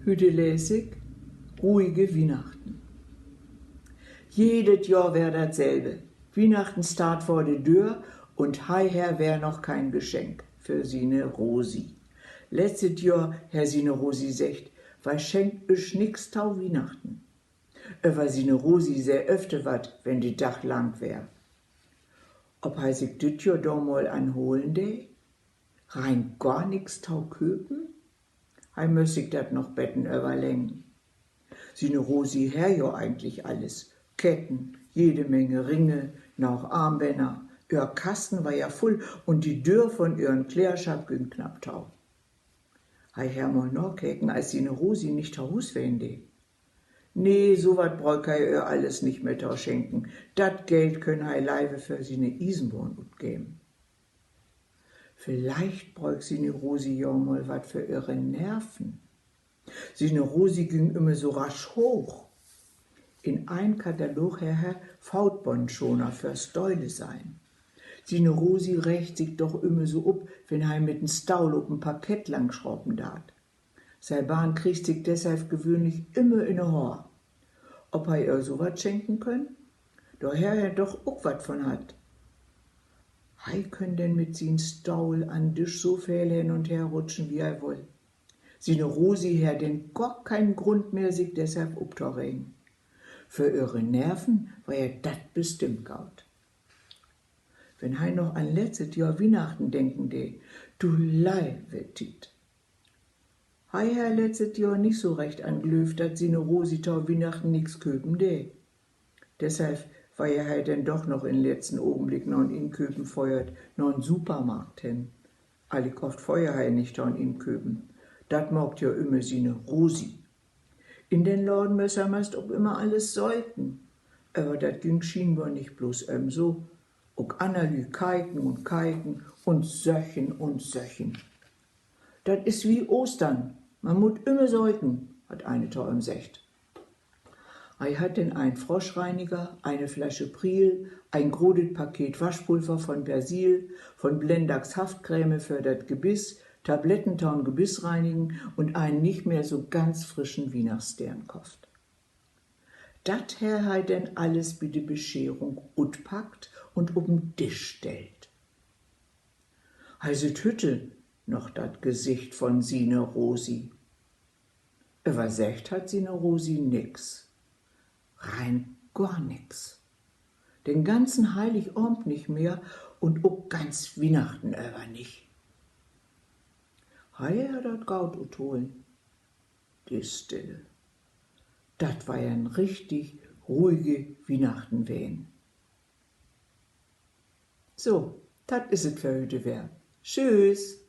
Hüte lässig, ruhige Weihnachten. Jedes Jahr wär dasselbe. Weihnachten start vor der Tür und heuer wär noch kein Geschenk für sine Rosi. Letztes Jahr, Herr sine Rosi sagt, weil schenkt ich nix tau Weihnachten. Weil sine Rosi sehr öfter wat, wenn die Dach lang wär. Ob hei sich dit Jahr doch mal anholen de? Rein gar nix tau köpen? Hei müß sich dat noch betten überlegen. Sine Rosi her ja eigentlich alles. Ketten, jede Menge Ringe, noch Armbänder. Ihr Kasten war ja voll und die Tür von ihren Klärschab ging knapp tau. Hei her mal noch keken, als sine Rosi nicht Haus wende. Nee, so wat bräuch hei ihr alles nicht mehr tau schenken. Dat Geld können hei leibe für sine Isenborn utgeben. Vielleicht bräuch sine Rosi ja mal wat für ihre Nerven. Sine Rosi ging immer so rasch hoch. In ein Katalog her Fautbonschoner fürs Deule sein. Sine Rosi rächt sich doch immer so up, wenn hei mit'n Staul up'n Parkett lang schrauben dat. Sei Bahn kriegt sich deshalb gewöhnlich immer in ne Haar. Ob hei ihr so wat schenken können? Daher er doch auch wat von hat. Hei können denn mit sin Staul an Tisch so viel hin und her rutschen, wie er will. Sine Rosi her denn gar keinen Grund mehr, sich deshalb uptorregen. Für ihre Nerven war ja dat bestimmt gaut. Wenn hei noch an letztes Jahr Weihnachten denken de, du Leiwetit. Hei her letztes Jahr nicht so recht anglöft, dat sine Rosi tau Weihnachten nix köpen de. Deshalb war ja hei denn doch noch in letzten Augenblick noch in Köpen feuert, noch in Supermarkt hin. Allig oft feuer hei nicht noch in Köpen. Dat mogt ja immer sine Rosi. In den Laden müssen meist auch immer alles sollten. Aber dat ging scheinbar nicht bloß so. Auch Annalü keiken und söchen. Dat is wie Ostern. Man mut immer sollten, hat eine Tau gesagt. Ei hat denn ein Froschreiniger, eine Flasche Priel, ein grodet Paket Waschpulver von Persil, von Blendax Haftcreme für dat Gebiss, Tablettentaun Gebiss reinigen und einen nicht mehr so ganz frischen Weihnachtsstern kauft. Dat Herr hei denn alles bi de Bescherung utpackt und ob'n Tisch stellt. Hei sit Hütte noch dat Gesicht von sine Rosi. Übersächt hat sine Rosi nix. Rein gar nix. Den ganzen Heiligabend nicht mehr und auch ganz Weihnachten über nicht. Hei hat dat gaut utholen. Die Stille. Dat war ja ein richtig ruhige Weihnachten wehen. So, dat is et für heute wär. Tschüss.